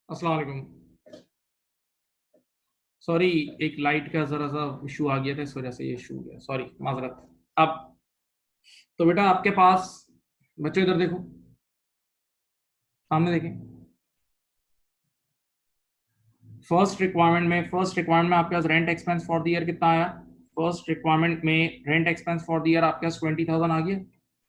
अस्सलाम वालेकुम। सॉरी, एक लाइट का जरा सा इशू आ गया था, इस वजह से ये इशू हो गया। सॉरी, माजरत। अब तो बेटा आपके पास, बच्चों इधर देखो, सामने देखें। फर्स्ट रिक्वायरमेंट में आपके पास rent expense for the year कितना आया? फर्स्ट रिक्वायरमेंट में rent expense for the year आपके पास 20,000 आ गया।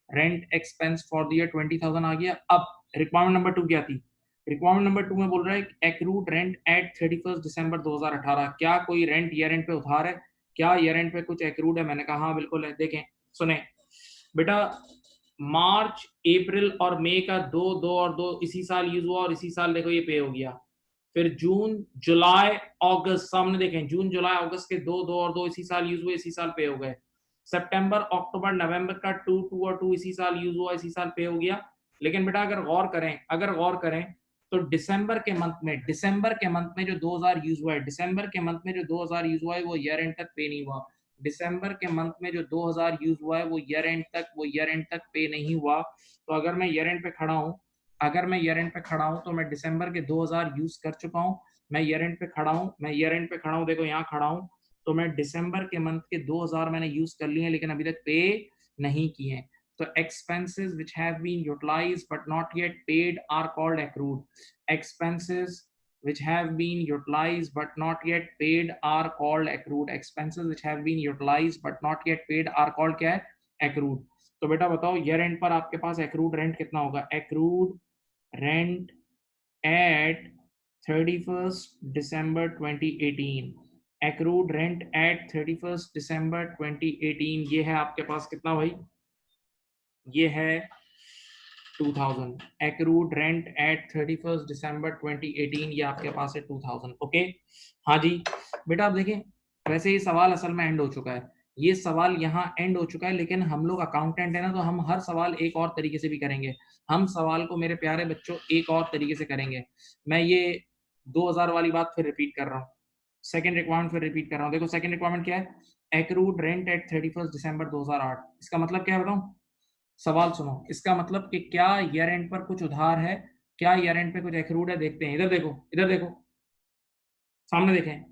Rent expense for the year 20,000 आ गया। अब रिक्वायरमेंट नंबर 2 क्या थी? रिक्वायरमेंट नंबर 2 में बोल रहा है एक्रूड रेंट एट 31 दिसंबर 2018। क्या कोई रेंट ईयर एंड पे उधार है? क्या ईयर एंड पे कुछ एक्रूड है? मैंने कहा हाँ बिल्कुल है। देखें, सुने बेटा, मार्च अप्रैल और मई का दो दो और दो इसी साल यूज हुआ और इसी साल देखो ये पे हो गया। फिर जून जुलाई अगस्त, सामने देखें, जून जुलाई अगस्त के दो दो और दो इसी साल यूज हुए, इसी साल पे हो गए। सितंबर अक्टूबर नवंबर का टू टू और टू इसी साल यूज हुआ, इसी साल पे हो गया। लेकिन बेटा अगर गौर करें तो दिसंबर के मंथ में जो 2000 यूज हुआ है, दिसंबर के मंथ में जो 2000 यूज हुआ है वो ईयर एंड तक पे नहीं हुआ। दिसंबर के मंथ में जो 2000 यूज हुआ है वो ईयर एंड तक पे नहीं हुआ। तो अगर मैं ईयर एंड पे खड़ा हूं, तो मैं दिसंबर के 2000 यूज कर चुका हूं। मैं ईयर एंड पे खड़ा हूं, देखो यहाँ खड़ा हूं। तो मैं दिसंबर के मंथ के 2000 मैंने यूज कर लिए हैं, लेकिन अभी तक पे नहीं किए हैं। तो expenses which have been utilized but not yet paid are called accrued. Expenses which have been utilized but not yet paid are called accrued. Expenses which have been utilized but not yet paid are called क्या है? Accrued. तो बेटा बताओ, year and पर आपके पास accrued rent कितना होगा? Accrued rent at 31st December 2018। accrued rent at 31st December 2018 ये है आपके पास कितना भाई? ये है 2000। accrued rent at 31st December 2018 ये आपके पास है 2000। ओके, हाँ जी बेटा। आप देखें, वैसे ये सवाल असल में एंड हो चुका है। ये सवाल यहाँ एंड हो चुका है, लेकिन हम लोग अकाउंटेंट है ना, तो हम हर सवाल एक और तरीके से भी करेंगे। हम सवाल को मेरे प्यारे बच्चों एक और तरीके से करेंगे। मैं ये 2000 वाली बात फिर रिपीट कर रहा हूँ। सेकंड रिक्वायरमेंट फिर रिपीट कर रहा हूँ। देखो, सेकंड रिक्वायरमेंट क्या है? एक्रूड रेंट एट 31 दिसंबर 2008। इसका मतलब क्या है बताऊँ? सवाल सुनो, इसका मतलब कि क्या ईयर एंड पर कुछ उधार है, क्या ईयर एंड पे कुछ एक्रूड है? देखते हैं। इधर देखो, सामने देखें।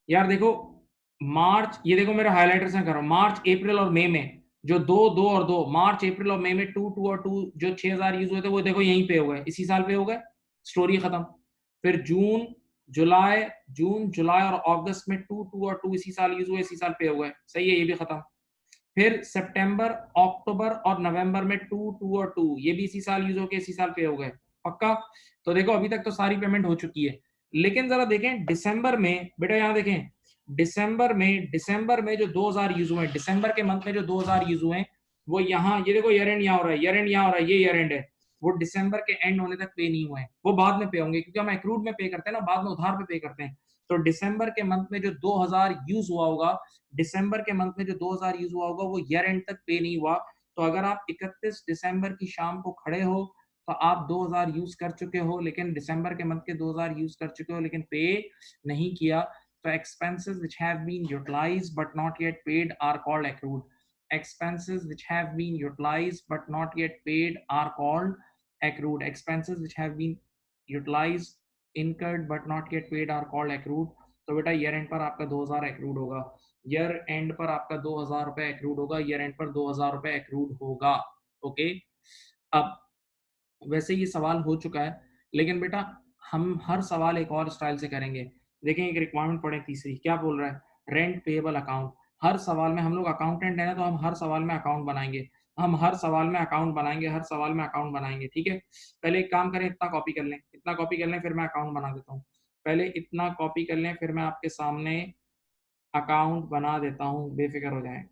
यार देखो, मार्च, ये देखो मेरे हाइलाइटर से कर रहा हूं, मार्च अप्रैल और मई में जो दो दो और दो, मार्च अप्रैल और मई में टू टू और टू जो 6000 यूज हुए थे वो देखो यहीं पे हो गए, इसी साल पे हो गए। स्टोरी खत्म। फिर जुलाई जून जुलाई और अगस्त में टू टू और टू इसी साल यूज हुए, इसी साल पे हो गए। सही है, ये भी खत्म। फिर सितंबर अक्टूबर और नवंबर में टू टू और टू ये भी इसी साल यूज होके इसी साल पे हो गए। पक्का? तो देखो अभी तक तो सारी पेमेंट हो चुकी है। लेकिन जरा देखें दिसंबर में, बेटा यहाँ देखें, दिसंबर में जो 2000 यूज हुए, दिसंबर के मंथ में जो 2000 यूज हुए, वो यहाँ, ये देखो ईयर एंड यहाँ हो रहा है, ईयर एंड यहाँ हो रहा है, ये ईयर एंड है। वो दिसंबर के एंड होने तक पे नहीं हुए हैं, वो बाद में पे होंगे, क्योंकि हम एक्रूड में पे करते हैं ना, बाद में उधार पे पे करते हैं। तो दिसंबर के मंथ में जो 2000 यूज हुआ होगा, दिसंबर के मंथ में जो 2000 यूज हुआ होगा वो ईयर एंड तक पे नहीं हुआ। तो अगर आप 31 दिसंबर की शाम को खड़े हो तो आप 2000 यूज कर चुके हो, लेकिन दिसंबर के मंथ के 2000 यूज कर चुके हो लेकिन पे नहीं किया। तो expenses which have been utilized but not yet paid are called accrued. Expenses which have been utilized but not yet paid are called accrued. Expenses which have been utilized, incurred but not yet paid are called accrued. तो बेटा year and पर आपका 2000 accrued होगा, year and पर आपका 2000 रुपए accrued होगा, year and पर 2000 रुपए एक्रूड होगा। ओके। अब वैसे ये सवाल हो चुका है, लेकिन बेटा हम हर सवाल एक और स्टाइल से करेंगे। देखें, एक रिक्वायरमेंट पढ़े तीसरी, क्या बोल रहा है? Rent payable account. हर सवाल में हम लोग अकाउंटेंट है ना, तो हम हर सवाल में अकाउंट बनाएंगे। ठीक है? पहले एक काम करें, इतना कॉपी कर लें, फिर मैं अकाउंट बना देता हूँ। पहले इतना कॉपी कर लें, फिर मैं आपके सामने अकाउंट बना देता हूँ, बेफिक्र हो जाएं।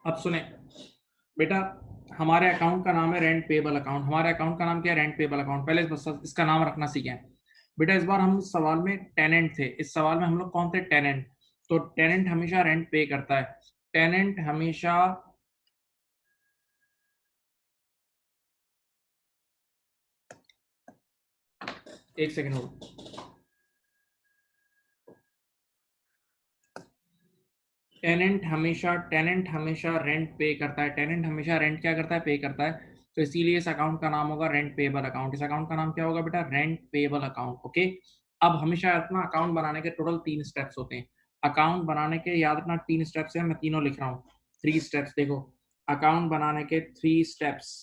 अब सुने बेटा, हमारे अकाउंट का नाम है रेंट पेबल अकाउंट। हमारे अकाउंट का नाम क्या है? Rent payable account. पहले बस इसका नाम रखना सीखें बेटा। इस बार हम सवाल में टेनेंट थे, इस सवाल में हम लोग कौन थे? टेनेंट। तो टेनेंट हमेशा रेंट पे करता है। टेनेंट हमेशा एक सेकेंड हो, टेनेंट हमेशा रेंट पे करता है। टेनेंट हमेशा रेंट क्या करता है? पे करता है। तो इसीलिए इस अकाउंट का नाम होगा रेंट पेबल अकाउंट। इस अकाउंट का नाम क्या होगा बेटा? Rent payable account. ओके। अब हमेशा अपना अकाउंट बनाने के टोटल 3 स्टेप्स होते हैं। अकाउंट बनाने के याद रखना 3 स्टेप्स है, मैं तीनों लिख रहा हूँ। 3 स्टेप्स देखो, अकाउंट बनाने के 3 स्टेप्स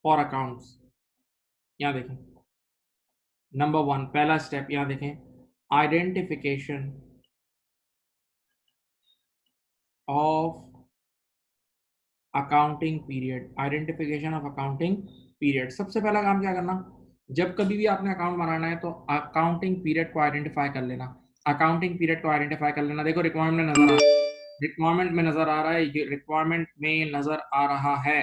फॉर अकाउंट्स। यहाँ देखें, नंबर 1 पहला स्टेप यहाँ देखें, identification of accounting period. Identification of accounting period. सबसे पहला काम क्या करना, जब कभी भी आपने अकाउंट बनाना है तो अकाउंटिंग पीरियड को आइडेंटिफाई कर लेना। अकाउंटिंग पीरियड को आइडेंटिफाई कर लेना। देखो रिक्वायरमेंट में नजर आ रहा है, ये रिक्वायरमेंट में नजर आ रहा है,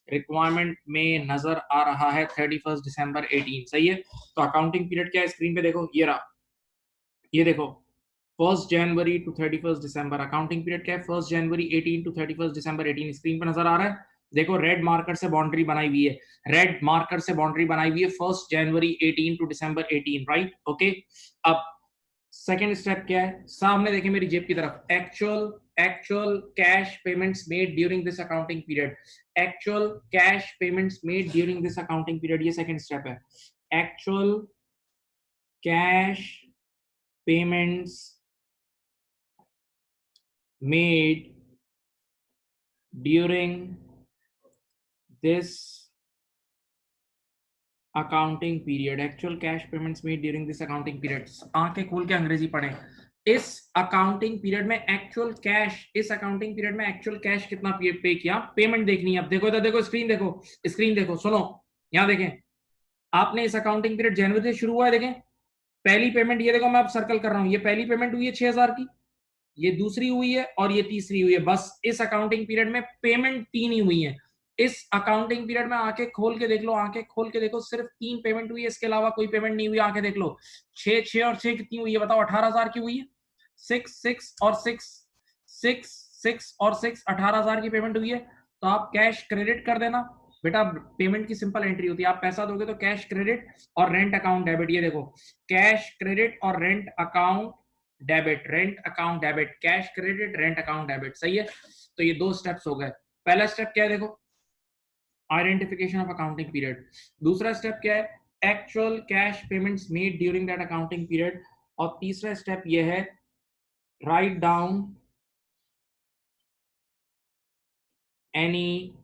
रिक्वायरमेंट में नजर आ रहा है 31 दिसंबर 18। सही है। तो अकाउंटिंग पीरियड क्या है? स्क्रीन पे देखो, ये रहा, ये देखो, 1 जनवरी टू 31 दिसंबर। अकाउंटिंग पीरियड क्या है? 1 जनवरी 18 टू 31 दिसंबर 18। स्क्रीन पर नजर आ रहा है, देखो रेड मार्कर से बाउंड्री बनाई हुई है, रेड मार्कर से बाउंड्री बनाई हुई है 1 जनवरी 18 टू दिसंबर 18, राइट? ओके। अब सेकेंड स्टेप क्या है? सामने देखें मेरी जेब की तरफ, actual cash payments made during this accounting period. Actual cash payments made during this accounting period, ये सेकेंड स्टेप है। Actual cash payments made during this accounting period. Actual cash payments made during this accounting period. आंखें खोल के अंग्रेजी पढ़ें। इस accounting period में actual cash, इस अकाउंटिंग पीरियड में एक्चुअल कैश कितना पे किया, पेमेंट देखनी है। अब देखो इधर देखो, स्क्रीन देखो, स्क्रीन देखो, सुनो, यहां देखें, आपने इस अकाउंटिंग पीरियड जनवरी से शुरू हुआ है, देखें पहली पेमेंट, ये देखो मैं अब सर्कल कर रहा हूं, ये पहली पेमेंट हुई है 6,000 की, ये दूसरी हुई है और ये तीसरी हुई है। बस इस अकाउंटिंग पीरियड में पेमेंट 3 ही हुई है। इस अकाउंटिंग पीरियड में आंखें खोल के देख लो, आंखें खोल के देखो, सिर्फ 3 पेमेंट हुई है, इसके अलावा कोई पेमेंट नहीं हुई। आंखें देख लो, 6 और 6 कितनी हुई है बताओ? 18,000 की हुई है। 6 और 6 6 और 6 18,000 की पेमेंट हुई है। तो आप कैश क्रेडिट कर देना बेटा। पेमेंट की सिंपल एंट्री होती है, आप पैसा दोगे तो कैश क्रेडिट और रेंट अकाउंट डेबिट। ये देखो, कैश क्रेडिट और rent account debit, rent account debit, cash credit, rent account debit. सही है। तो ये 2 स्टेप्स हो गए। पहला स्टेप क्या है? देखो, आइडेंटिफिकेशन ऑफ अकाउंटिंग पीरियड। दूसरा स्टेप क्या है? Actual cash payments made during that accounting period. और तीसरा स्टेप ये है, राइट डाउन एनी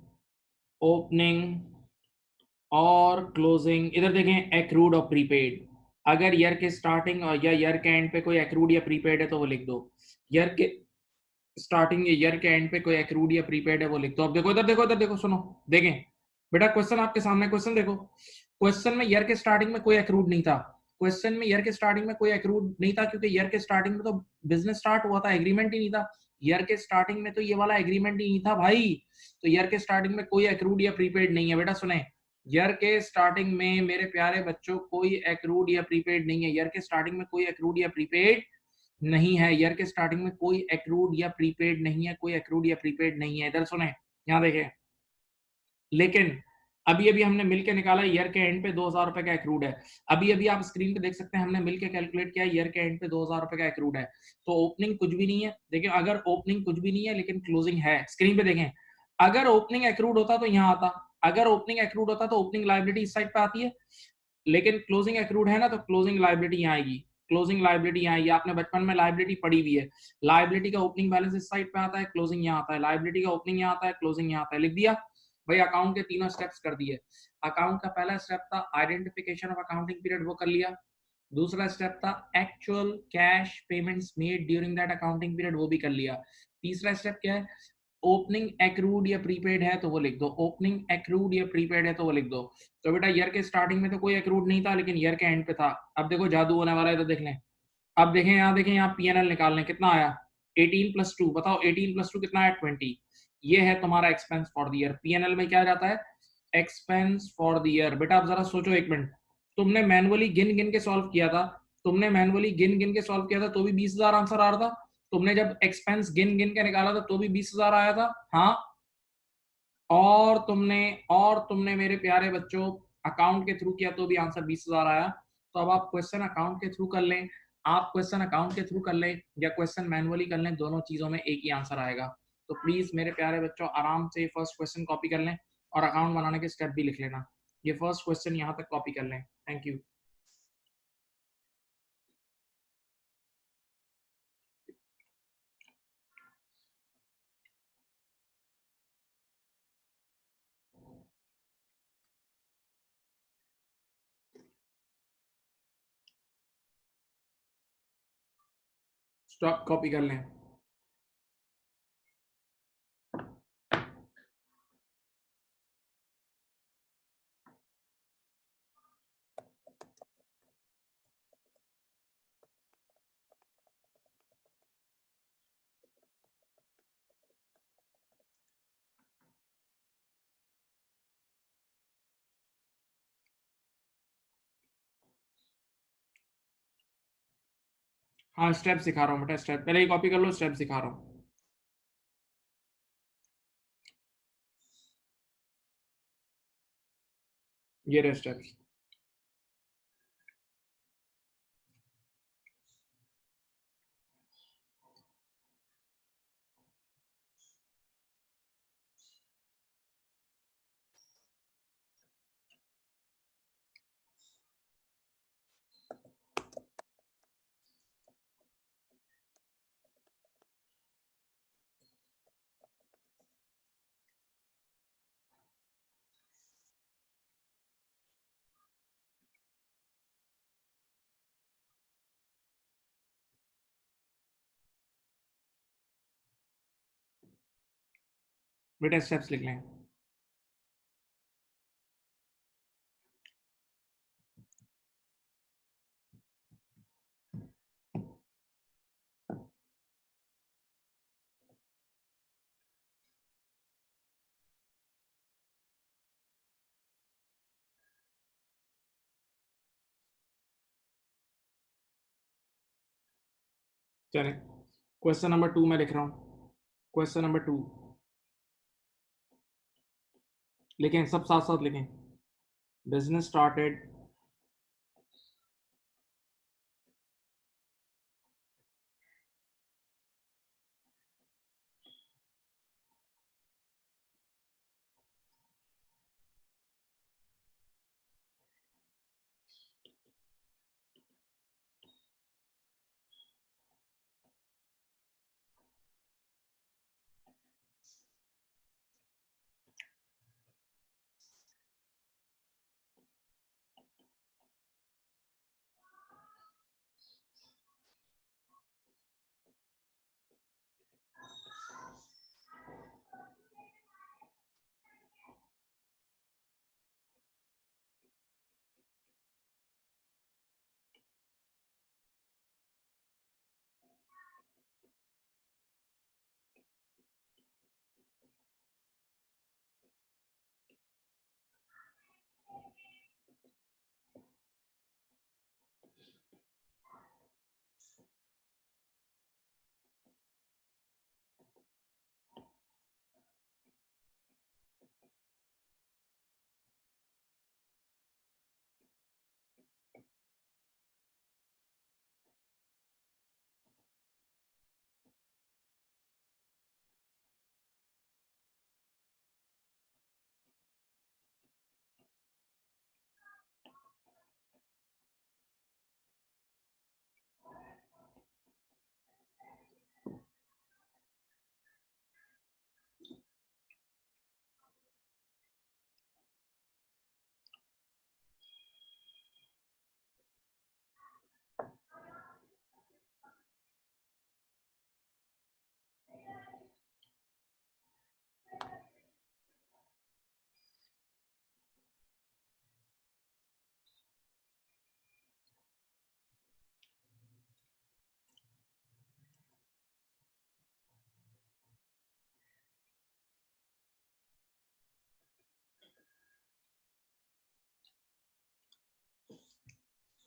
ओपनिंग और क्लोजिंग। इधर देखें, एक्रूड और प्रीपेड। अगर ईयर के स्टार्टिंग और या ईयर के एंड पे कोई एक्रूड या प्रीपेड है तो वो लिख दो। ईयर के स्टार्टिंग या ईयर के एंड पे कोई एक्रूड या प्रीपेड है वो लिख दो। अब देखो इधर देखो, इधर देखो, सुनो, देखें बेटा, क्वेश्चन आपके सामने, क्वेश्चन देखो, क्वेश्चन में ईयर के स्टार्टिंग में कोई एक्रूड नहीं था। क्वेश्चन में ईयर के स्टार्टिंग में कोई एक्रूड नहीं था क्योंकि ईयर के स्टार्टिंग में तो बिजनेस स्टार्ट हुआ था, एग्रीमेंट ही नहीं था। ईयर के स्टार्टिंग में तो ये वाला एग्रीमेंट ही नहीं था भाई। तो ईयर के स्टार्टिंग में कोई एक्रूड या प्रीपेड नहीं है बेटा। सुने, ईयर के स्टार्टिंग में मेरे प्यारे बच्चों कोई एक्रूड या प्रीपेड नहीं है। ईयर के स्टार्टिंग में कोई एक्रूड या प्रीपेड नहीं है। ईयर के स्टार्टिंग में कोई एक्रूड या प्रीपेड नहीं है, कोई एक्रूड या प्रीपेड नहीं है। इधर सुने, यहाँ देखें, लेकिन अभी अभी हमने मिलके निकाला, ईयर के एंड पे 2,000 रुपए का एक्रूड है। अभी अभी आप स्क्रीन पे देख सकते हैं, हमने मिलके कैलकुलेट किया, ईयर के एंड पे 2,000 रुपए का एक्रूड है। तो ओपनिंग कुछ भी नहीं है। देखिए, अगर ओपनिंग कुछ भी नहीं है लेकिन क्लोजिंग है, स्क्रीन पे देखें, अगर ओपनिंग एक्रूड होता तो यहाँ आता, अगर ओपनिंग एक्रूड होता तो ओपनिंग लाइबिलिटी इस साइड पे आती है, लेकिन क्लोजिंग एक्रूड है ना, तो क्लोजिंग लाइबिलिटी यहाँ आएगी। क्लोजिंग लाइबिलिटी यहाँ आएगी। आपने बचपन में लाइबिलिटी पढ़ी हुई है, लाइबिलिटी का ओपनिंग बैलेंस इस साइड पे आता है, क्लोजिंग यहाँ आता है, लाइबिलिटी का ओपनिंग यहाँ आता है, क्लोजिंग यहाँ आता है। लिख दिया भाई। अकाउंट के तीनों स्टेप्स कर दिए। अकाउंट का पहला स्टेप था आइडेंटिफिकेशन ऑफ अकाउंटिंग पीरियड, वो कर लिया। दूसरा स्टेप था actual cash payments made during that accounting period, वो भी कर लिया। तीसरा स्टेप क्या है? ओपनिंग एक्रूड या प्रीपेड है तो वो लिख दो, ओपनिंग एक्रूड या प्रीपेड है तो वो लिख दो। तो बेटा, ईयर के स्टार्टिंग में तो कोई एक्रूड नहीं था लेकिन ईयर के एंड पे था। अब देखो जादू होने वाला है, तो देख लें। अब देखें, यहाँ देखें, यहाँ पीएनएल निकाल लें, कितना आया? 18+2 बताओ 18+2 कितना है 20। ये है तुम्हारा expense for the year. PNL में क्या जाता है एक्सपेंस फॉर द ईयर। बेटा आप जरा सोचो एक मिनट, तुमने मैनुअली गिन गिन के सॉल्व किया था, तुमने मैनुअली गिन गिन के सॉल्व किया था तो भी 20,000 आंसर आ रहा था, तुमने जब एक्सपेंस गिन गिन के निकाला था तो भी 20,000 आया था। हाँ, और तुमने मेरे प्यारे बच्चों अकाउंट के थ्रू किया तो भी आंसर 20,000 आया। तो अब आप क्वेश्चन अकाउंट के थ्रू कर लें, आप क्वेश्चन अकाउंट के थ्रू कर लें या क्वेश्चन मैनुअली कर लें, दोनों चीजों में एक ही आंसर आएगा। तो प्लीज मेरे प्यारे बच्चों आराम से फर्स्ट क्वेश्चन कॉपी कर लें और अकाउंट बनाने के स्टेप भी लिख लेना। ये फर्स्ट क्वेश्चन यहाँ तक कॉपी कर लें। Thank you. स्टॉप, कॉपी कर लें। हाँ स्टेप सिखा रहा हूँ बेटा, स्टेप पहले ही कॉपी कर लो, स्टेप सिखा रहा हूँ। ये रहे स्टेप्स। बेटा स्टेप्स लिख लें। चलें, क्वेश्चन नंबर 2 मैं लिख रहा हूँ। क्वेश्चन नंबर 2 लिखें, सब साथ साथ लिखें। Business started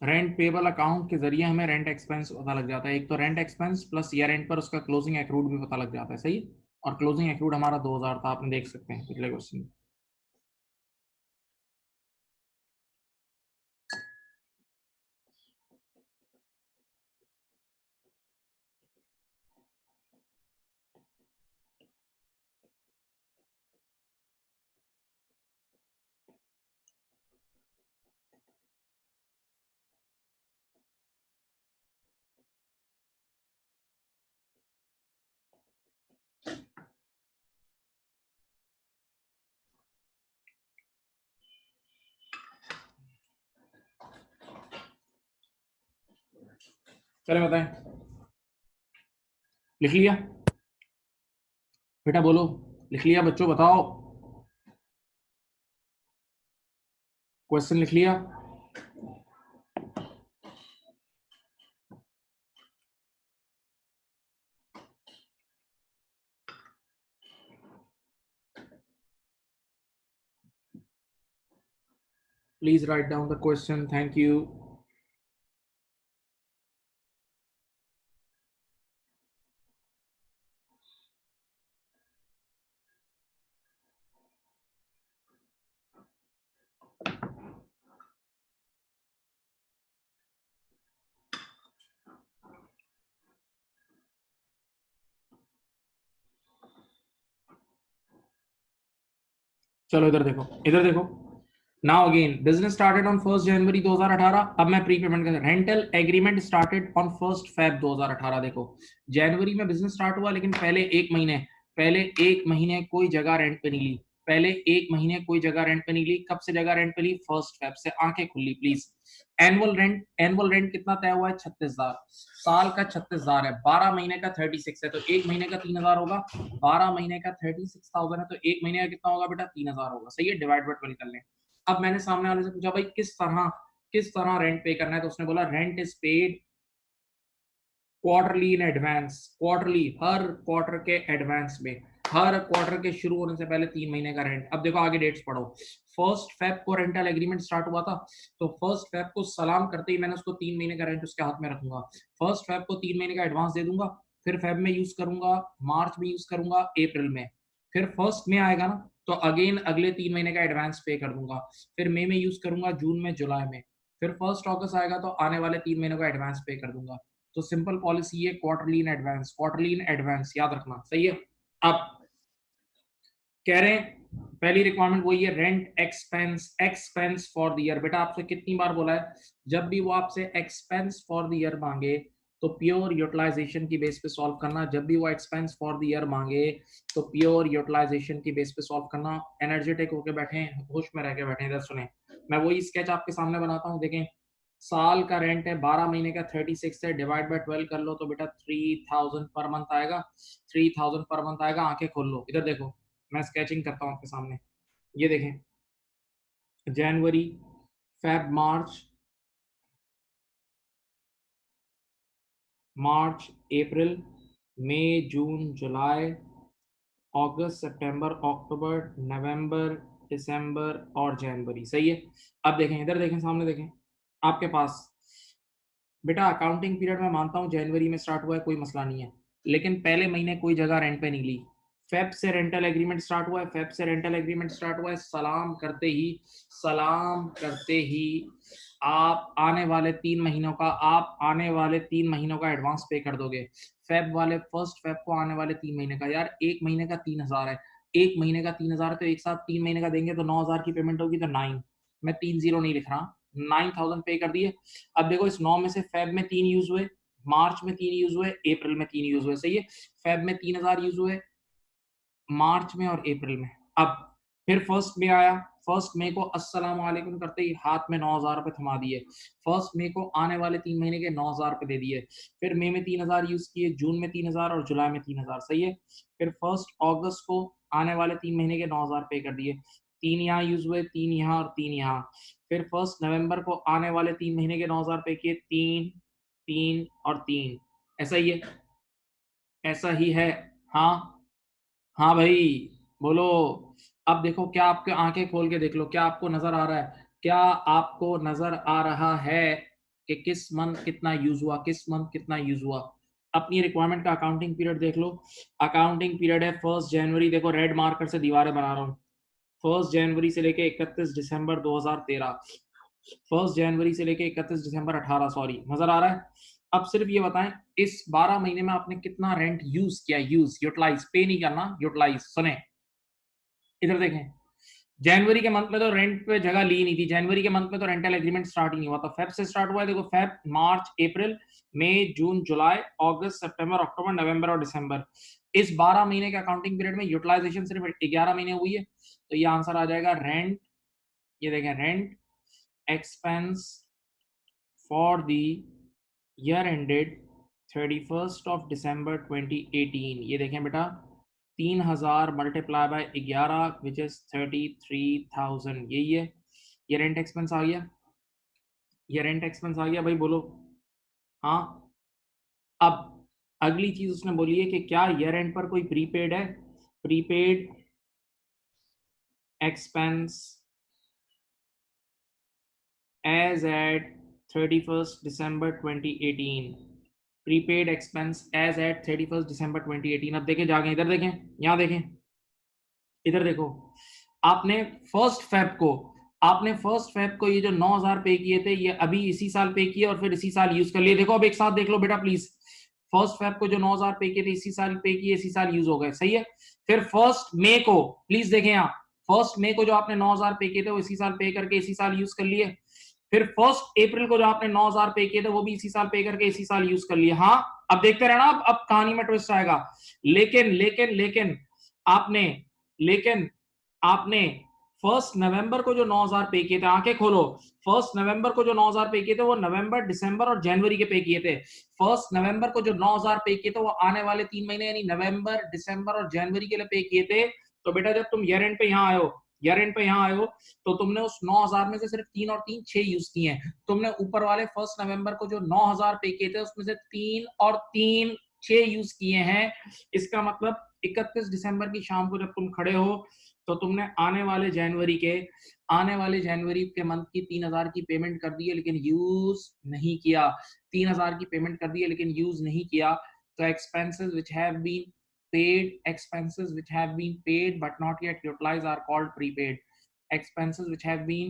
rent payable account के जरिए हमें रेंट एक्सपेंस पता लग जाता है। एक तो rent expense plus year and पर उसका क्लोजिंग एक्रूड भी पता लग जाता है, सही। और क्लोजिंग एक्रूड हमारा 2000 था, आपने देख सकते हैं पिछले क्वेश्चन में। चले बताएं, लिख लिया बेटा, बोलो, लिख लिया बच्चों, बताओ, क्वेश्चन लिख लिया। Please write down the question, thank you. चलो इधर देखो, इधर देखो। Now again, business started on 1 जनवरी 2018। अब मैं प्री पेमेंट का, rental agreement started on 1 Feb 2018। देखो, जनवरी में बिजनेस स्टार्ट हुआ, लेकिन पहले एक महीने कोई जगह रेंट पे नहीं ली। पहले एक महीने कोई जगह रेंट पे नहीं ली। कब से जगह रेंट पे ली? 1 फेब से। आंखें खुली प्लीज। एनुअल रेंट कितना तय हुआ है? 36,000। साल का 36,000 है, 12 महीने का 36 है, तो एक महीने का 3,000 होगा। 12 महीने का 36,000 है, तो एक महीने का कितना होगा बेटा? 3,000 होगा, सही है। डिवाइड बाय 12 कर लें। अब मैंने सामने वाले से पूछा, भाई किस तरह रेंट पे करना है, तो उसने बोला rent is paid quarterly in advance. Quarterly, her quarter के एडवांस में, हर क्वार्टर के शुरू होने से पहले 3 महीने का रेंट। अब देखो आगे डेट्स पढ़ो। 1 फेब को रेंटल एग्रीमेंट स्टार्ट हुआ था, तो 1 फेब को सलाम करते ही मैंने उसको 3 महीने का रेंट उसके हाथ में रखूंगा। 1 फेब को 3 महीने का एडवांस दे दूंगा, फिर फेब में यूज करूंगा, मार्च में यूज करूंगा, अप्रैल में। फिर फर्स्ट में आएगा ना, तो अगेन अगले 3 महीने का एडवांस पे कर दूंगा। फिर मई में यूज करूंगा, जून में, जुलाई में। फिर 1 अगस्त आएगा तो आने वाले 3 महीनों का एडवांस पे कर दूंगा। तो सिंपल पॉलिसी है quarterly in advance, quarterly in advance, याद रखना, सही है। अब कह रहे हैं पहली रिक्वायरमेंट वही है, rent expense for the year. बेटा आपसे कितनी बार बोला है, जब भी वो आपसे एक्सपेंस फॉर द ईयर मांगे तो प्योर यूटिलाइजेशन की बेस पे सॉल्व करना। जब भी वो एक्सपेंस फॉर द ईयर मांगे तो प्योर यूटिलाइजेशन की बेस पे सॉल्व करना। एनर्जेटिक होके बैठे, होश में रह के बैठे, इधर सुने। मैं वही स्केच आपके सामने बनाता हूँ, देखें। साल का रेंट है, 12 महीने का 36 है, डिवाइड बाय 12 कर लो तो बेटा 3,000 पर मंथ आएगा। 3,000 पर मंथ आएगा। आंखें खोल लो, इधर देखो, मैं स्केचिंग करता हूँ आपके सामने। ये देखें, जनवरी, फेब, मार्च, अप्रैल, मई, जून, जुलाई, अगस्त, सितंबर, अक्टूबर, नवंबर, दिसंबर और जनवरी, सही है। अब देखें, इधर देखें, सामने देखें आपके पास। बेटा अकाउंटिंग पीरियड में मानता हूँ जनवरी में स्टार्ट हुआ है, कोई मसला नहीं है, लेकिन पहले महीने कोई जगह रेंट पे नहीं ली। फेब से रेंटल एग्रीमेंट स्टार्ट हुआ है, फेब से रेंटल एग्रीमेंट स्टार्ट हुआ है। सलाम करते ही आप आने वाले 3 महीनों का एडवांस पे कर दोगे। फेब वाले, 1 फेब को आने वाले 3 महीने का, यार एक महीने का 3,000 है। एक महीने का 3,000 तो एक साथ 3 महीने का देंगे तो 9,000 की पेमेंट होगी, तो 9, मैं 30 नहीं लिख रहा, 9,000 पे कर दिए। अब देखो इस 9 में से फेब में 3 यूज हुए, मार्च में 3 यूज हुए, अप्रैल में 3 यूज हुए, सही है। फेब में 3,000 यूज हुए, मार्च में और अप्रैल में। अब फिर फर्स्ट में आया, फर्स्ट मई को अस्सलाम वालेकुम करते ही हाथ में 9,000 रुपए थमा दिए। फर्स्ट मई को आने वाले 3 महीने के 9,000 रुपए दे दिए। फिर मई में 3,000 यूज किए, जून में 3,000 और जुलाई में 3,000, सही है। फिर फर्स्ट अगस्त को आने वाले 3 महीने के 9,000 पे कर दिए। 3 यहाँ यूज हुए, 3 यहाँ और 3 यहाँ। फिर फर्स्ट नवंबर को आने वाले 3 महीने के 9,000 पे किए, 3, 3 और 3। ऐसा ही है, ऐसा ही है। हाँ, हाँ भाई, बोलो। अब देखो, क्या आपके आंखें खोल के देख लो, क्या आपको नजर आ रहा है? क्या आपको नजर आ रहा है? कि किस मंथ कितना यूज हुआ, किस मंथ कितना यूज हुआ। अपनी रिक्वायरमेंट का अकाउंटिंग पीरियड देख लो। अकाउंटिंग पीरियड है 1 जनवरी, देखो रेड मार्कर से दीवारें बना रहा हूँ, 1 जनवरी से लेके 31 दिसंबर 2013, 1 जनवरी से लेके 31 दिसंबर 18, सॉरी, नजर आ रहा है। अब सिर्फ ये बताएं इस 12 महीने में आपने कितना रेंट यूज किया, यूज, यूटिलाइज, पे नहीं करना, यूटिलाइज। सुने इधर देखें, जनवरी के मंथ में तो रेंट पे जगह ली नहीं थी, जनवरी के मंथ में तो रेंटल एग्रीमेंट स्टार्ट ही नहीं हुआ था, फेब से स्टार्ट हुआ है, देखो फेब, मार्च, अप्रैल, मई, जून, जुलाई, अगस्त, सितंबर, अक्टूबर, नवंबर और दिसंबर। इस 12 महीने के अकाउंटिंग पीरियड में यूटिलाइजेशन सिर्फ 11 महीने हुई है, तो ये आंसर आ जाएगा रेंट, ये देखें, rent expense for the year ended 31st of December 2018, ये देखें बेटा, 3000 मल्टीप्लाई बाय 11 विच इज 33,000, यही है। ये रेंट एक्सपेंस आ गया, ये रेंट एक्सपेंस आ गया भाई, बोलो हाँ। अब अगली चीज उसने बोली है कि क्या ईयर एंड पर कोई प्रीपेड है, prepaid expense as at 31st December 2018, prepaid expense as at 31st December 2018। अब देखें जाके, इधर देखें, यहां देखें, इधर देखो, आपने फर्स्ट फेब को, आपने फर्स्ट फेब को ये जो 9,000 पे किए थे, ये अभी इसी साल पे किए और फिर इसी साल यूज कर लिए। देखो अब एक साथ देख लो बेटा प्लीज, फर्स्ट फेब को जो 9,000 पे किए थे इसी साल पे किए, इसी साल यूज हो गए, सही है। फिर फर्स्ट मे को प्लीज देखें, यहाँ फर्स्ट मे को जो आपने 9,000 पे किए थे वो इसी साल पे करके इसी साल यूज कर लिए। फिर फर्स्ट अप्रैल को जो आपने 9,000 पे किए थे वो भी इसी साल पे करके इसी साल यूज कर लिए। हाँ, अब देखते रहना, अब कहानी में ट्विस्ट आएगा। लेकिन लेकिन लेकिन आपने, लेकिन आपने 1 नवंबर को जो 9,000 पे किए थे, आंखें खोलो, 1 नवंबर को जो 9,000 पे किए थे वो नवंबर, दिसंबर और जनवरी के पे किए थे। 1 नवंबर को जो 9,000 पे किए थे वो आने वाले 3 महीने यानी नवंबर, दिसंबर और जनवरी के लिए पे किए थे। तो बेटा जब तुम ईयर एंड पे यहाँ आए हो, ईयर एंड पे यहाँ आए हो, तो तुमने उस 9,000 में से सिर्फ 3 और 3 6 यूज किए हैं। तुमने ऊपर वाले 1 नवंबर को जो 9,000 पे किए थे उसमें से 3 और 3 6 यूज किए हैं। इसका मतलब 31 दिसंबर की शाम को जब तुम खड़े हो तो तुमने आने वाले जनवरी के मंथ की 3,000 की पेमेंट कर दी है लेकिन यूज नहीं किया, 3,000 की पेमेंट कर दी है लेकिन यूज नहीं किया। तो expenses which have been paid but not yet utilized are called prepaid, expenses which have been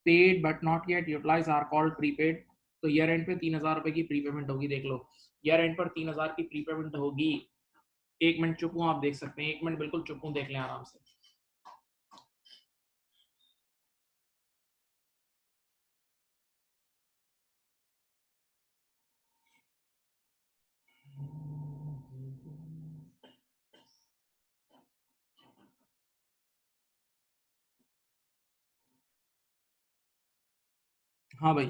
paid but not yet utilized are called prepaid। तो ईयर एंड पे 3,000 रुपए की प्रीपेमेंट होगी, देख लो ईयर एंड पर 3,000 की प्रीपेमेंट होगी। 1 मिनट चुप हूँ, आप देख सकते हैं, 1 मिनट बिल्कुल चुप हूँ, देख लें आराम से। हाँ भाई,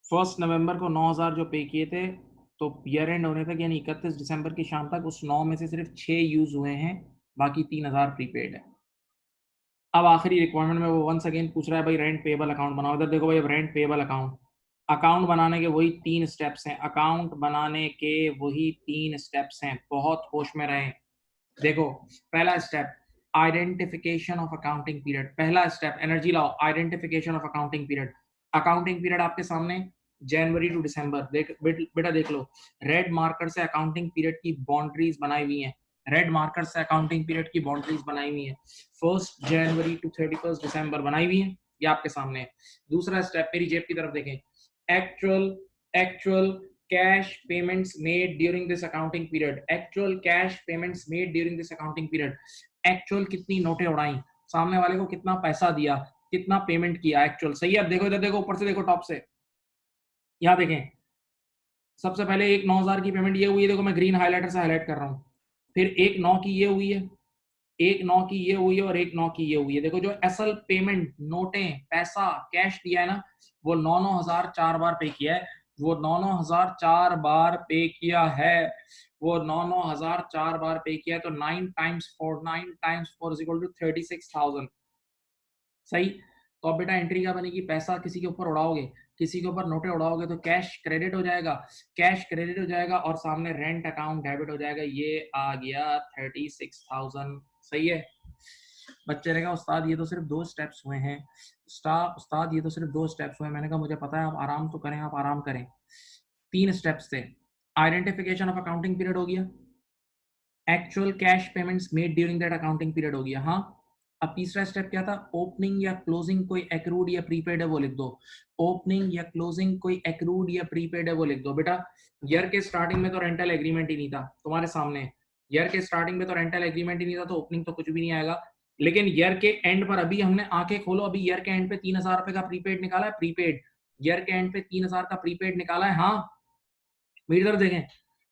1 नवंबर को 9,000 जो पे किए थे, तो ईयर एंड होने तक यानी 31 दिसंबर की शाम तक उस 9 में से सिर्फ 6 यूज हुए हैं, बाकी 3,000 प्रीपेड है। अब आखिरी रिक्वायरमेंट में वो वंस अगेन पूछ रहा है भाई रेंट पेबल अकाउंट बनाओ। इधर देखो भाई, अब रेंट पेबल अकाउंट, अकाउंट बनाने के वही 3 स्टेप्स हैं, अकाउंट बनाने के वही 3 स्टेप्स हैं, बहुत होश में रहें। देखो पहला step, identification of accounting period, पहला स्टेप एनर्जी लाओ, identification of accounting period. Accounting period आपके सामने जनवरी टू दिसंबर, देख बेटा देख लो, रेड मार्कर से अकाउंटिंग पीरियड की बाउंड्रीज बनाई हुई हैं, रेड मार्कर से अकाउंटिंग पीरियड की बाउंड्रीज बनाई हुई हैं, 1 जनवरी टू 31 दिसंबर बनाई हुई हैं, ये आपके सामने है। दूसरा स्टेप, मेरी जेब की तरफ देखें, actual actual cash payments made during this accounting period, actual cash payments made during this accounting period, actual कितनी नोटें उड़ाई, सामने वाले को कितना पैसा दिया, कितना पेमेंट किया, एक्चुअल, सही है। अब देखो इधर देखो, ऊपर से देखो, टॉप से, यहाँ देखें, सबसे पहले एक 9,000 की पेमेंट ये हुई है, देखो मैं ग्रीन हाईलाइटर से हाईलाइट कर रहा हूँ, फिर एक 9 की ये हुई है, एक 9 की ये हुई है और एक 9 की ये हुई है। देखो जो असल पेमेंट, नोटें, पैसा, कैश दिया है ना, वो 9,9,000 4 बार पे किया है, वो 9,9,000 4 बार पे किया है, वो 9,9,000 4 बार पे किया है। तो 9 times 4, 9 times 4 is equal to 36,000, सही। तो अब बेटा एंट्री क्या बनेगी, पैसा किसी के ऊपर उड़ाओगे, किसी के ऊपर नोटें उड़ाओगे तो कैश क्रेडिट हो जाएगा, कैश क्रेडिट हो जाएगा और सामने रेंट अकाउंट डेबिट हो जाएगा, ये आ गया 36,000, सही है। बच्चे ने कहा उस्ताद ये तो सिर्फ 2 स्टेप्स हुए हैं। उस्ताद ये तो सिर्फ 2 स्टेप्स हुए हैं। मैंने कहा मुझे पता है, आप आराम तो करें, आप आराम करें। 3 स्टेप्स थे। आइडेंटिफिकेशन ऑफ अकाउंटिंग पीरियड हो गया। Actual cash payments made during that accounting period हो गया। हाँ। अब तीसरा स्टेप क्या था? ओपनिंग या क्लोजिंग कोई एक्रूड या प्रीपेड है वो लिख दो। ओपनिंग या क्लोजिंग कोई एक्रूड या प्रीपेड है वो लिख दो। बेटा ईयर के स्टार्टिंग में तो रेंटल एग्रीमेंट ही नहीं था तुम्हारे सामने। ईयर के स्टार्टिंग में तो रेंटल एग्रीमेंट ही नहीं था, तो ओपनिंग तो कुछ भी नहीं आएगा। लेकिन ईयर के एंड पर अभी हमने आंखें खोलो, अभी ईयर के एंड पे 3,000 रुपए का प्रीपेड निकाला है। प्रीपेड ईयर के एंड पे 3,000 का प्रीपेड निकाला है। हाँ, मीटर देखें।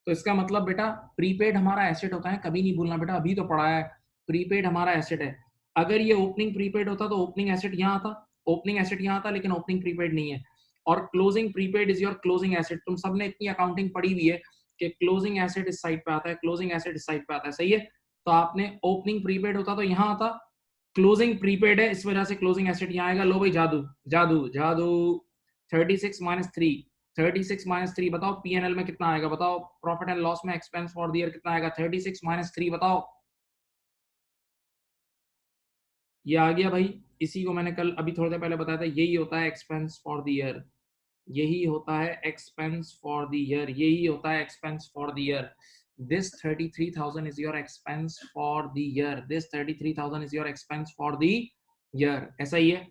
तो इसका मतलब बेटा प्रीपेड हमारा एसेट होता है, कभी नहीं भूलना बेटा, अभी तो पढ़ा है। प्रीपेड हमारा एसेट है। अगर ये ओपनिंग प्रीपेड होता तो ओपनिंग एसेट यहाँ आता, ओपनिंग एसेट यहाँ आता, लेकिन ओपनिंग प्रीपेड नहीं है। और closing prepaid is your closing asset. तुम सबने इतनी अकाउंटिंग पढ़ी हुई है कि क्लोजिंग एसेट इस साइड पे आता है, क्लोजिंग एसेट इस साइड पे आता है, सही है। तो आपने ओपनिंग प्रीपेड होता तो यहाँ आता, क्लोजिंग प्रीपेड है इस वजह से क्लोजिंग एसेट यहाँ आएगा। लो भाई जादू जादू जादू। 36 माइनस 3, 36 माइनस 3 बताओ पीएनएल में कितना आएगा? बताओ प्रॉफिट एंड लॉस में एक्सपेंस फॉर द ईयर कितना आएगा? 36 माइनस 3 बताओ। ये आ गया भाई। इसी को मैंने कल अभी थोड़ी देर पहले बताया था, यही होता है एक्सपेंस फॉर द ईयर। यही होता है एक्सपेंस फॉर द ईयर। यही होता है expense for the year. This 33,000 is your expense for the year. This 33,000 is your expense for the year. ऐसा ही है,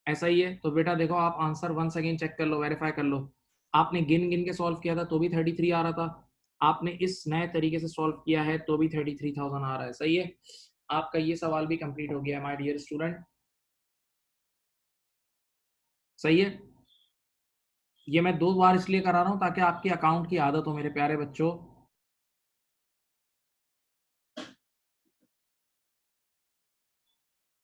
ऐसा ही है। तो बेटा देखो, आप आंसर वंस अगेन चेक कर लो, वेरीफाई कर लो। आपने गिन गिन के सॉल्व किया था तो भी 33 आ रहा था। आपने इस नए तरीके से सॉल्व किया है तो भी 33,000 आ रहा है, सही है। आपका ये सवाल भी कंप्लीट हो गया है माय डियर स्टूडेंट, सही है। ये मैं 2 बार इसलिए करा रहा हूँ ताकि आपकी अकाउंट की आदत हो मेरे प्यारे बच्चों।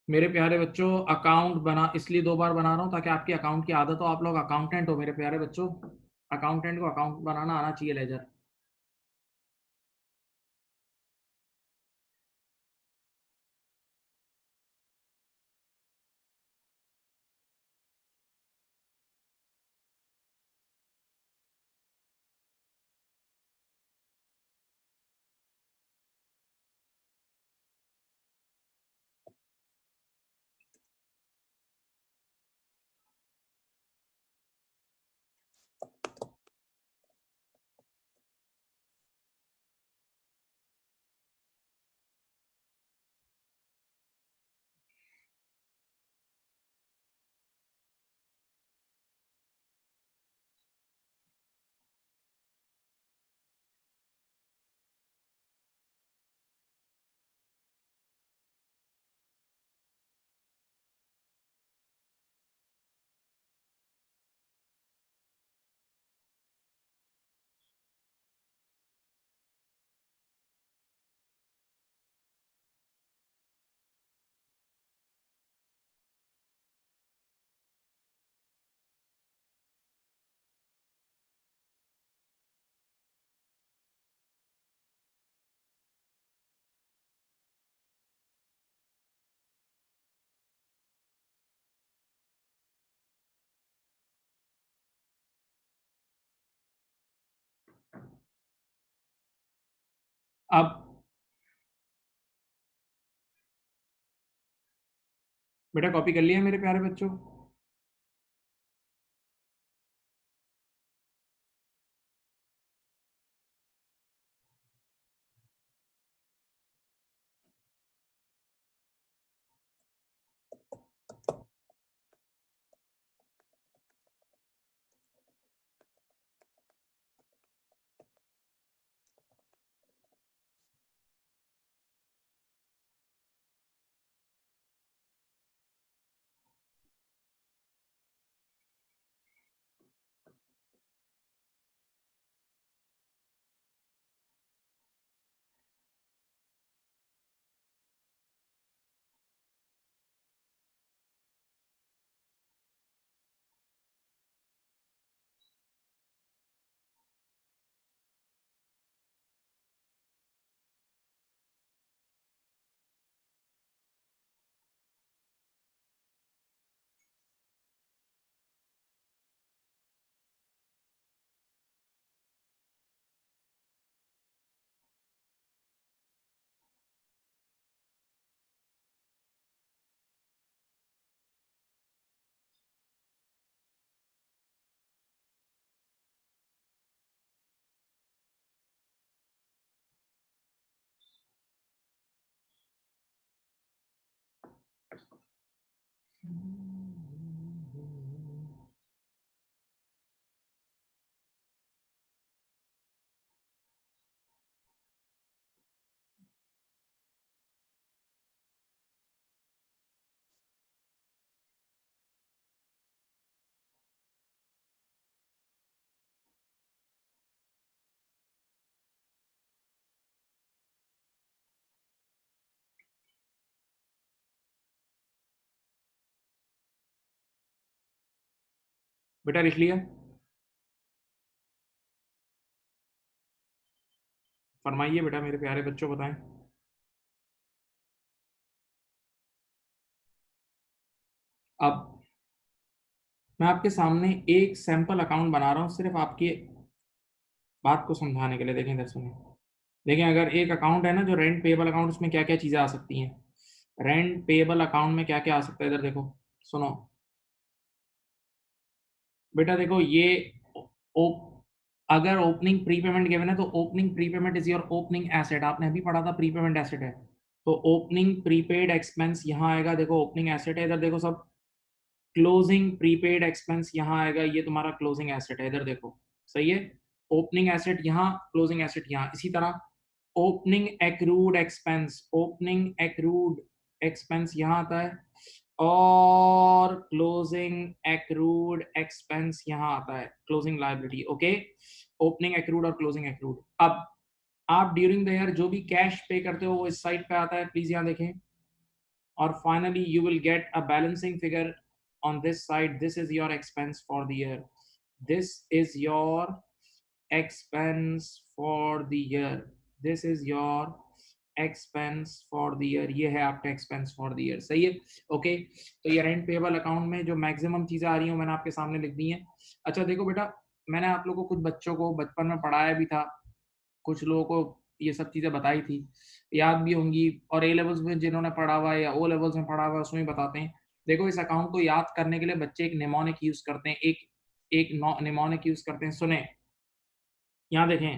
मेरे प्यारे बच्चों, अकाउंट बना इसलिए 2 बार बना रहा हूँ ताकि आपकी अकाउंट की आदत हो। आप लोग अकाउंटेंट हो मेरे प्यारे बच्चों। अकाउंटेंट को अकाउंट बनाना आना चाहिए, लेजर। अब बेटा कॉपी कर लिया मेरे प्यारे बच्चों? बेटा लिख लिया? फरमाइए बेटा मेरे प्यारे बच्चों, बताएं। अब मैं आपके सामने एक सैंपल अकाउंट बना रहा हूँ सिर्फ आपकी बात को समझाने के लिए। देखें इधर, सुनिए। देखें, अगर एक अकाउंट है ना जो रेंट पेएबल अकाउंट, उसमें क्या क्या चीजें आ सकती हैं। रेंट पेएबल अकाउंट में क्या क्या आ सकता है, इधर देखो, सुनो बेटा। देखो ये ओ, अगर ओपनिंग प्रीपेमेंट गिवन है तो opening prepayment is your opening asset. आपने अभी पढ़ा था प्रीपेमेंट एसेट है, तो ओपनिंग प्रीपेड एक्सपेंस यहाँ आएगा। देखो ओपनिंग एसेट है, इधर देखो सब। क्लोजिंग प्रीपेड एक्सपेंस यहाँ आएगा, ये तुम्हारा क्लोजिंग एसेट है, इधर देखो। सही है। ओपनिंग एसेट यहाँ, क्लोजिंग एसेट यहाँ। इसी तरह opening accrued expense, opening accrued expense यहाँ आता है, और क्लोजिंग एक्रूड एक्सपेंस यहाँ आता है, closing liability. Okay, opening accrued और क्लोजिंग एक्रूड। अब आप ड्यूरिंग द ईयर जो भी कैश पे करते हो वो इस साइड पे आता है, प्लीज यहाँ देखें। और finally you will get a balancing figure on this side. This is your expense for the year. This is your expense for the year. This is your expense for the year. ये है आपका expense for the year। सही है। Okay, तो ये rent payable account में जो maximum चीजें आ रही हैं मैंने आपके सामने लिख दी हैं। अच्छा देखो बेटा, मैंने आप लोगों को कुछ बच्चों को बचपन में पढ़ाया भी था, कुछ लोगों को ये सब चीज़ें बताई थी, याद भी होंगी। और ए लेवल्स में जिन्होंने पढ़ा हुआ है या ओ लेवल्स में पढ़ा हुआ है उसमें भी बताते हैं। देखो इस अकाउंट को याद करने के लिए बच्चे एक निमोनिक यूज़ करते हैं, एक एक निमोनिक यूज़ करते हैं। सुने, यहाँ देखें।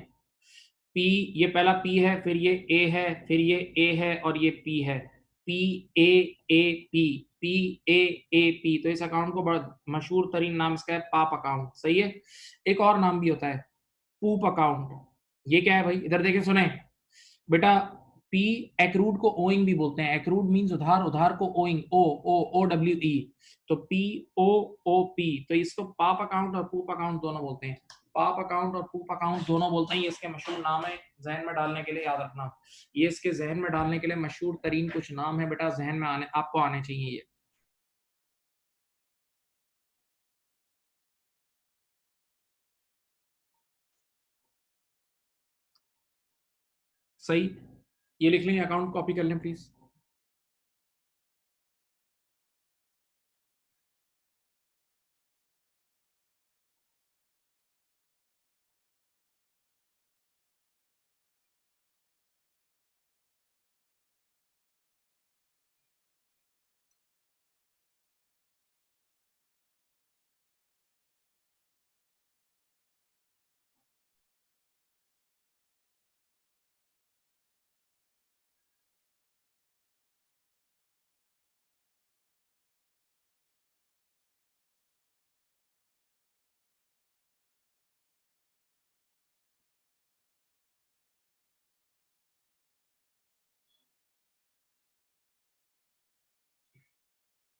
पी, ये पहला पी है, फिर ये ए है, फिर ये ए है, और ये पी है। P A A P, P A A P. तो इस अकाउंट को बड़ा मशहूर तरीन नाम इसका है पाप अकाउंट। सही है। एक और नाम भी होता है, पूप अकाउंट। ये क्या है भाई, इधर देखें, सुने बेटा। पी एक्रूड को ओइंग भी बोलते हैं। एक्रूड मींस उधार, उधार को ओइंग, ओ ओ ओ डब्ल्यू ई। तो पी ओ ओ पी, तो इसको पाप अकाउंट और पूप अकाउंट दोनों बोलते हैं। पाप अकाउंट और पूप अकाउंट दोनों बोलते हैं। ये इसके मशहूर नाम है, जहन में डालने के लिए याद रखना। ये इसके जहन में डालने के लिए मशहूर तरीन कुछ नाम है बेटा, जहन में आने आपको आने चाहिए ये। सही, ये लिख लें, अकाउंट कॉपी कर लें please.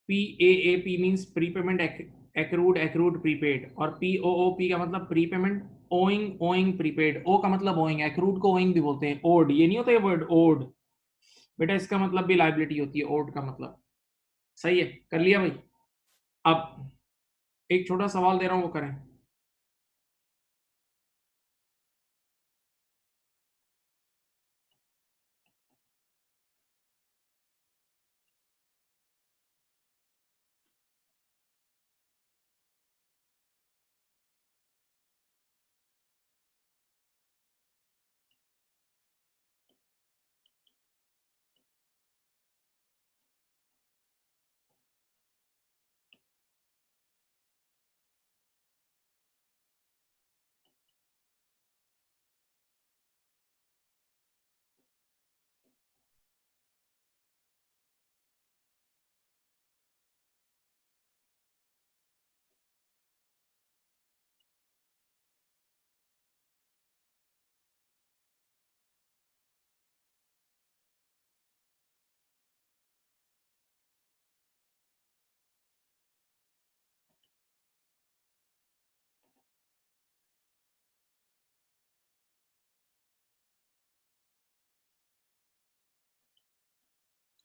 P A P means prepayment accrued, accrued prepaid. और पी ओ ओ पी का मतलब प्रीपेमेंट ओइंग, ओइंग प्रीपेड। ओ का मतलब ओइंग, एक्रूड को ओइंग भी बोलते हैं। ओड, ये नहीं होता ये वर्ड ओड, बेटा इसका मतलब भी लाइबिलिटी होती है, ओड का मतलब। सही है, कर लिया भाई। अब एक छोटा सवाल दे रहा हूं, वो करें।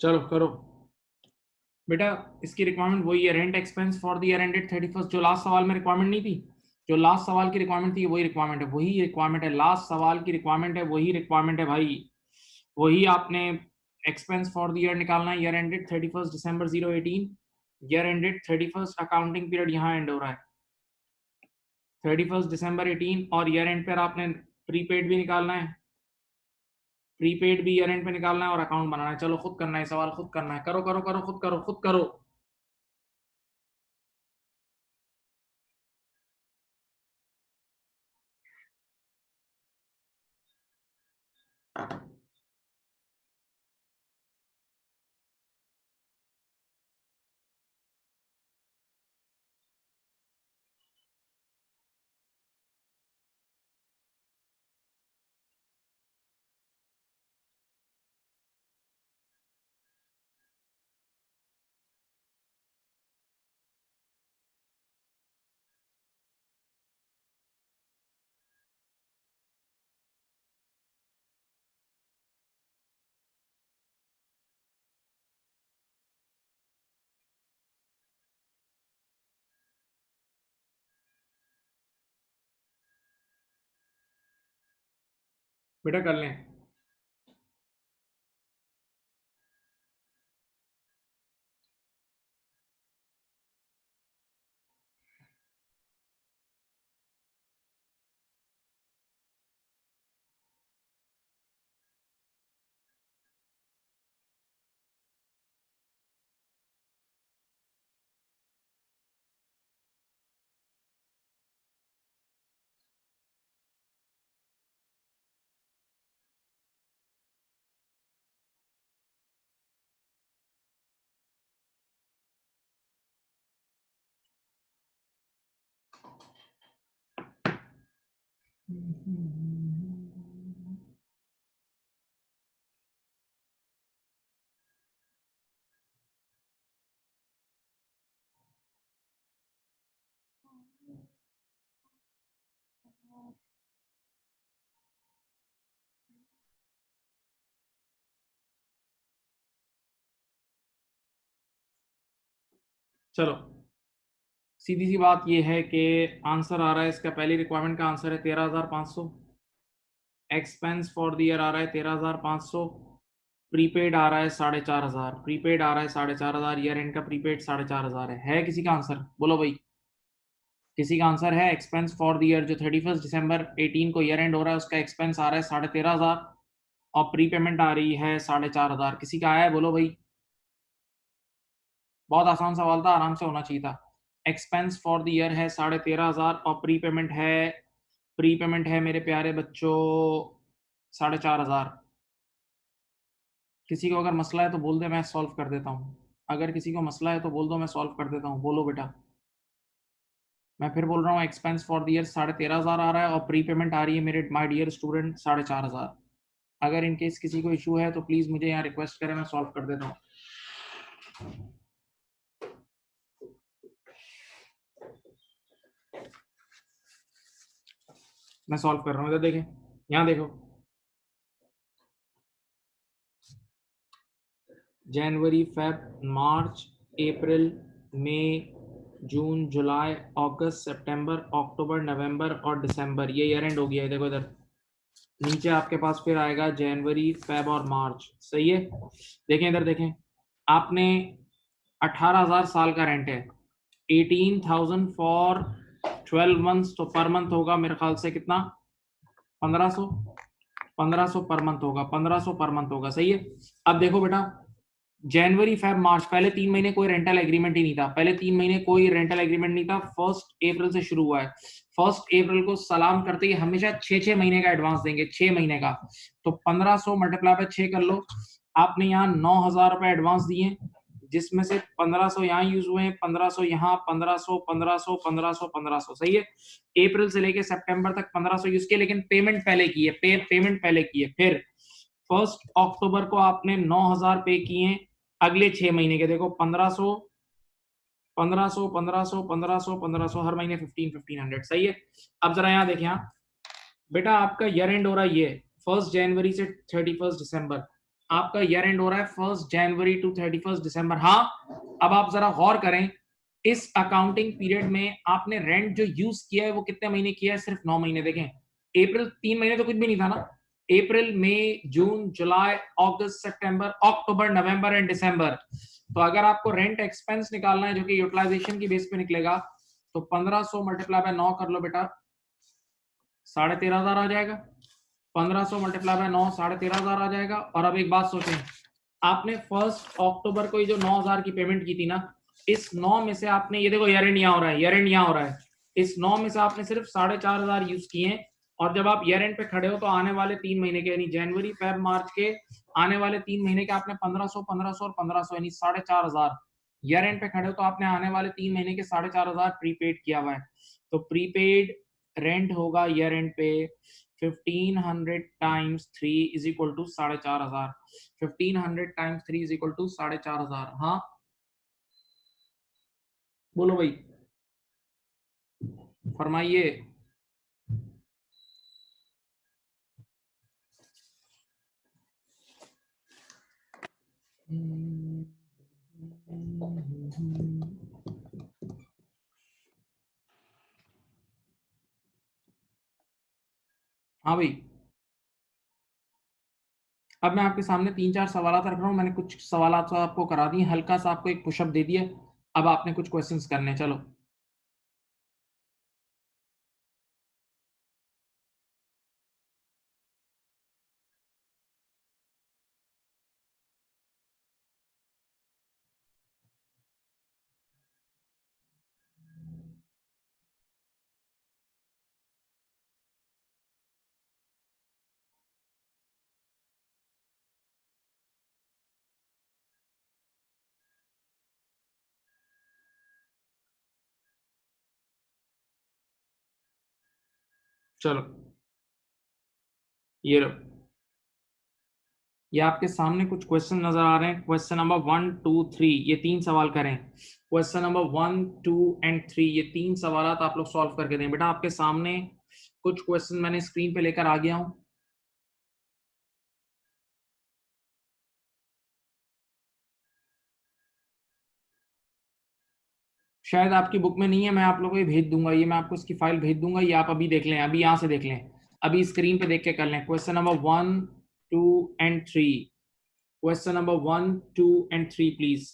चलो करो बेटा। इसकी रिक्वायरमेंट वही है, rent expense for the year ended 31st। जो लास्ट सवाल में रिक्वायरमेंट नहीं थी, जो लास्ट सवाल की रिक्वायरमेंट थी वही रिक्वायरमेंट है, वही रिक्वायरमेंट है, लास्ट सवाल की रिक्वायरमेंट है, वही रिक्वायरमेंट है भाई। वही आपने एक्सपेंस फॉर द ईयर निकालना है, ईयर एंडेड 31st दिसंबर 018, year ended 31st accounting period यहाँ एंड हो रहा है 31st दिसंबर 18, और ईयर एंड पर आपने प्रीपेड भी निकालना है, प्रीपेड भी ईयर एंड पे निकालना है और अकाउंट बनाना है। चलो खुद करना है, सवाल खुद करना है, करो करो करो, खुद करो खुद करो। बेटा कर लें। चलो सीधी सी बात ये है कि आंसर आ रहा है इसका, पहली रिक्वायरमेंट का आंसर है 13,500। एक्सपेंस फॉर द ईयर आ रहा है 13,500। प्रीपेड आ रहा है 4,500, प्रीपेड आ रहा है 4,500, ईयर एंड का प्रीपेड 4,500 है किसी का आंसर बोलो भाई। किसी का आंसर है एक्सपेंस फॉर द ईयर जो 31st दिसंबर 18 को ईयर एंड हो रहा है उसका एक्सपेंस आ रहा है 13,500 और प्री पेमेंट आ रही है 4,500। किसी का आया है बोलो भाई। बहुत आसान सवाल था, आराम से होना चाहिए था। एक्सपेंस फॉर द ईयर है 13,500 और प्री पेमेंट है मेरे प्यारे बच्चों 4,500। किसी को अगर मसला है तो बोल दे, मैं सॉल्व कर देता हूँ। अगर किसी को मसला है तो बोल दो, मैं सॉल्व कर देता हूँ, बोलो बेटा। मैं फिर बोल रहा हूँ एक्सपेंस फॉर द ईयर 13,500 आ रहा है और प्री पेमेंट आ रही है मेरे माय डियर स्टूडेंट 4,500। अगर इन केस किसी को इशू है तो प्लीज मुझे यहाँ रिक्वेस्ट करें, मैं सॉल्व कर देता हूँ। मैं सॉल्व कर रहा हूँ, इधर देखें, यहाँ देखो। जनवरी, फेब, मार्च, अप्रैल, मई, जून, जुलाई, अगस्त, सितंबर, अक्टूबर, नवंबर और दिसंबर, ये ईयर एंड हो गया है। देखो इधर नीचे आपके पास फिर आएगा जनवरी, फेब और मार्च, सही है। देखें इधर देखें, आपने 18,000 साल का रेंट है, 18,000 फॉर 12 मंथ्स, तो पर मंथ होगा मेरे ख्याल से कितना, 1500। 1500 पर मंथ होगा, 1500 पर मंथ होगा, सही है। अब देखो बेटा, जनवरी, फेब, मार्च, पहले 3 महीने कोई रेंटल एग्रीमेंट ही नहीं था, पहले 3 महीने कोई रेंटल एग्रीमेंट नहीं था। 1 अप्रैल से शुरू हुआ है, 1 अप्रैल को सलाम करते ही हमेशा 6 6 महीने का एडवांस देंगे, 6 महीने का। तो 1500 मल्टीप्लाई पे 6 कर लो। आपने यहाँ 9,000 रुपए एडवांस दिए, जिसमें से 1500 यहाँ यूज हुए हैं, 1500 यहाँ, 1500 1500 1500 1500, सही है। अप्रैल से लेके सितंबर तक 1500 यूज किए, लेकिन पेमेंट पहले की है, पेमेंट पहले की है। फिर 1 अक्टूबर को आपने 9,000 पे किए अगले 6 महीने के। देखो 1500 1500 1500 1500 1500, हर महीने 1500, सही है। अब जरा यहाँ देखें, यहाँ बेटा आपका ईयर एंड हो रहा है ये 1 जनवरी से 31 दिसंबर। आपका ईयर एंड हो रहा है 1 जनवरी टू 31 दिसंबर। हाँ, अब आप जरा गौर करें, इस अकाउंटिंग पीरियड में आपने रेंट जो यूज किया है वो कितने महीने किया है? सिर्फ 9 महीने। देखें, अप्रैल 3 महीने तो कुछ भी नहीं था ना। अप्रैल, मई, जून, जुलाई, अगस्त, सितंबर, अक्टूबर, नवंबर एंड दिसंबर। तो अगर आपको रेंट एक्सपेंस निकालना है जो कि यूटिलाइजेशन की बेस पे निकलेगा, तो 1500 मल्टीप्लाई बाय 9 कर लो बेटा, 13,500 आ जाएगा। 1500 मल्टीप्लाई बाय 9, 13,500 आ जाएगा। और अब एक बात सोचें, आपने 1 अक्टूबर को ये जो 9,000 की पेमेंट की थी ना, इस 9 में से आपने, ये देखो ईयर एंड यहाँ हो रहा है, ईयर एंड यहाँ हो रहा है, इस 9 में से आपने सिर्फ 4,500 यूज किए हैं। और जब आप ईयर एंड पे खड़े हो तो आने वाले 3 महीने के, यानी जनवरी, फेब, मार्च के आने वाले 3 महीने के आपने 1500, 1500 और 1500 यानी 4,500 ईयर एंड पे खड़े हो तो आपने आने वाले 3 महीने के 4,500 प्रीपेड किया हुआ है। तो प्रीपेड रेंट होगा ईयर एंड पे 1500 times 3 is equal to 4,500। 1500 times 3 is equal to 4,500। हाँ, बोलो भाई, फरमाइए। हाँ भाई, अब मैं आपके सामने 3-4 सवाल रख रहा हूँ। मैंने कुछ सवाल तो आपको करा दिए, हल्का सा आपको एक पुशअप दे दिया। अब आपने कुछ क्वेश्चंस करने हैं, चलो। चलो, ये लो, ये आपके सामने कुछ क्वेश्चन नजर आ रहे हैं। क्वेश्चन नंबर 1, 2, 3, ये 3 सवाल करें। क्वेश्चन नंबर 1, 2 एंड 3, ये 3 सवाल आप लोग सॉल्व करके दें। बेटा आपके सामने कुछ क्वेश्चन मैंने स्क्रीन पे लेकर आ गया हूं। शायद आपकी बुक में नहीं है, मैं आप लोगों को ये भेज दूंगा, ये मैं आपको इसकी फाइल भेज दूंगा, ये आप अभी देख लें, अभी यहाँ से देख लें, अभी स्क्रीन पे देख के कर लें। Question number 1, 2 and 3। Question number 1, 2 and 3 please.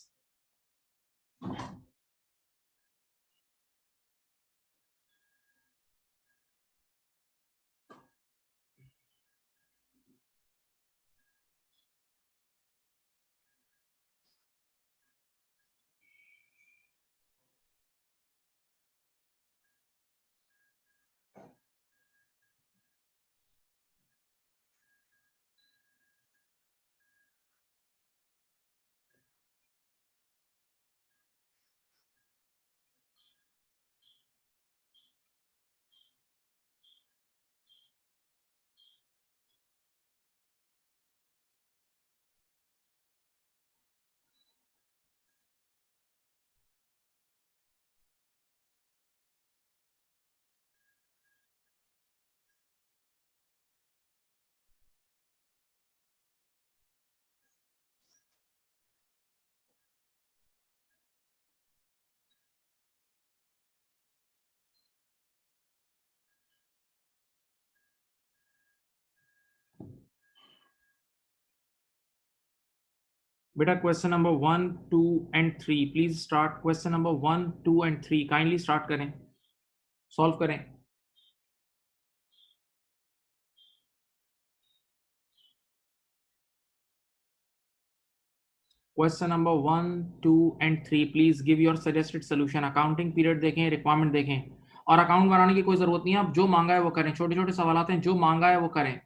बेटा question number 1, 2 and 3 please start. Question number 1, 2 and 3 kindly start करें, सॉल्व करें। Question number 1, 2 and 3 please give your suggested solution. Accounting period देखें, रिक्वायरमेंट देखें, और अकाउंट बनाने की कोई जरूरत नहीं है, आप जो मांगा है वो करें। छोटे छोटे सवाल आते हैं, जो मांगा है वो करें।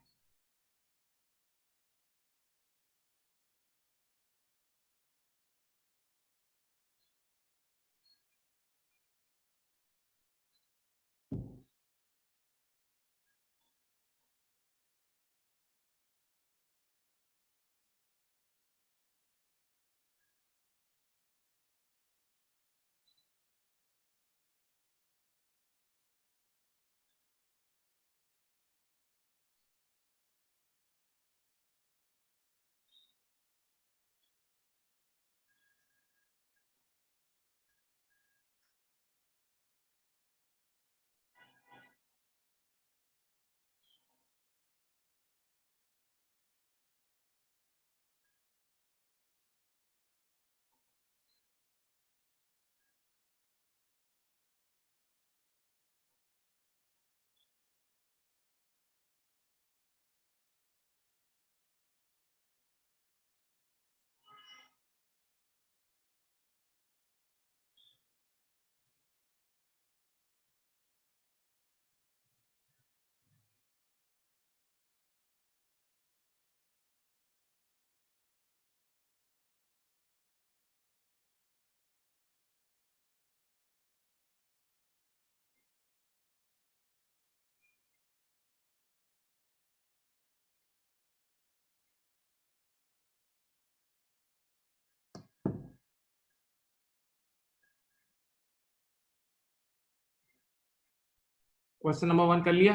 क्वेश्चन नंबर 1 कर लिया।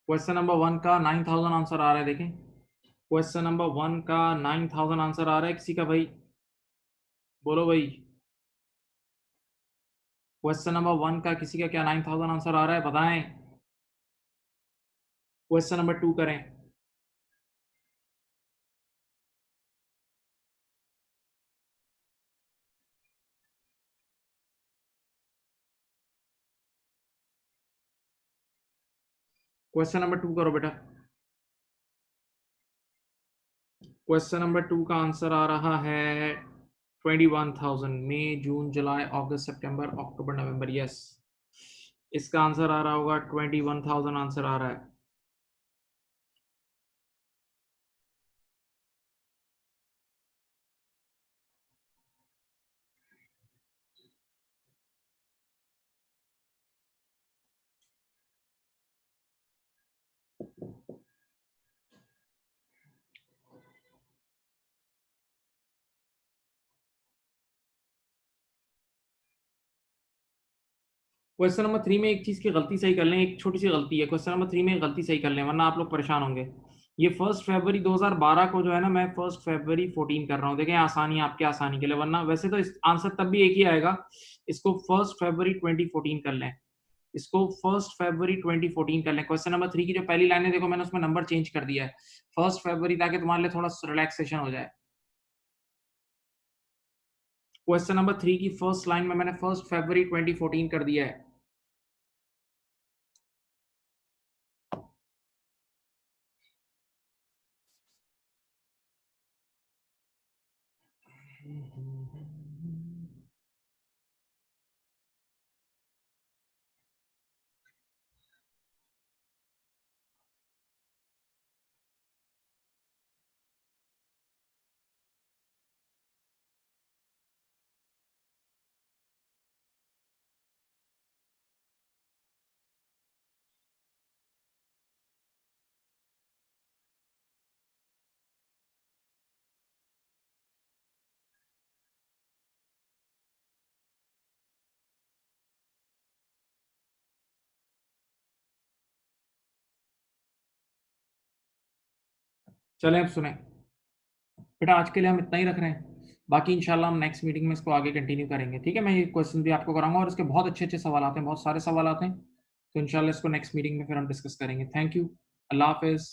क्वेश्चन नंबर 1 का 9000 आंसर आ रहा है, देखें। क्वेश्चन नंबर 1 का 9000 आंसर आ रहा है किसी का भाई? बोलो भाई। क्वेश्चन नंबर 1 का किसी का क्या 9000 आंसर आ रहा है, बताएं। क्वेश्चन नंबर 2 करें। क्वेश्चन नंबर 2 करो बेटा। क्वेश्चन नंबर 2 का आंसर आ रहा है 21,000। मई, जून, जुलाई, अगस्त, सितंबर, अक्टूबर, नवंबर। यस, इसका आंसर आ रहा होगा 21,000 आंसर आ रहा है। क्वेश्चन नंबर 3 में एक चीज की गलती सही कर लें, एक छोटी सी गलती है। क्वेश्चन नंबर 3 में एक गलती सही कर लें, वरना आप लोग परेशान होंगे। ये 1 फरवरी 2012 को जो है ना, मैं 1 फरवरी 14 कर रहा हूँ। देखें, आसानी आपके आसानी के लिए, वरना वैसे तो इस आंसर तब भी एक ही आएगा। इसको 1 फरवरी 2014 कर लें। इसको 1 फरवरी 2014 कर लें। क्वेश्चन नंबर 3 की जो पहली लाइन है, देखो मैंने उसमें नंबर चेंज कर दिया है 1 फरवरी, ताकि तुम्हारे लिए थोड़ा रिलैक्सेशन हो जाए। क्वेश्चन नंबर 3 की फर्स्ट लाइन में मैंने 1 फरवरी 2014 कर दिया है। चलें, अब सुने बेटा, आज के लिए हम इतना ही रख रहे हैं। बाकी इंशाल्लाह हम नेक्स्ट मीटिंग में इसको आगे कंटिन्यू करेंगे, ठीक है। मैं ये क्वेश्चन भी आपको कराऊंगा, और इसके बहुत अच्छे अच्छे सवाल आते हैं, बहुत सारे सवाल आते हैं। तो इंशाल्लाह इसको नेक्स्ट मीटिंग में फिर हम डिस्कस करेंगे। Thank you. अल्लाह हाफिज़।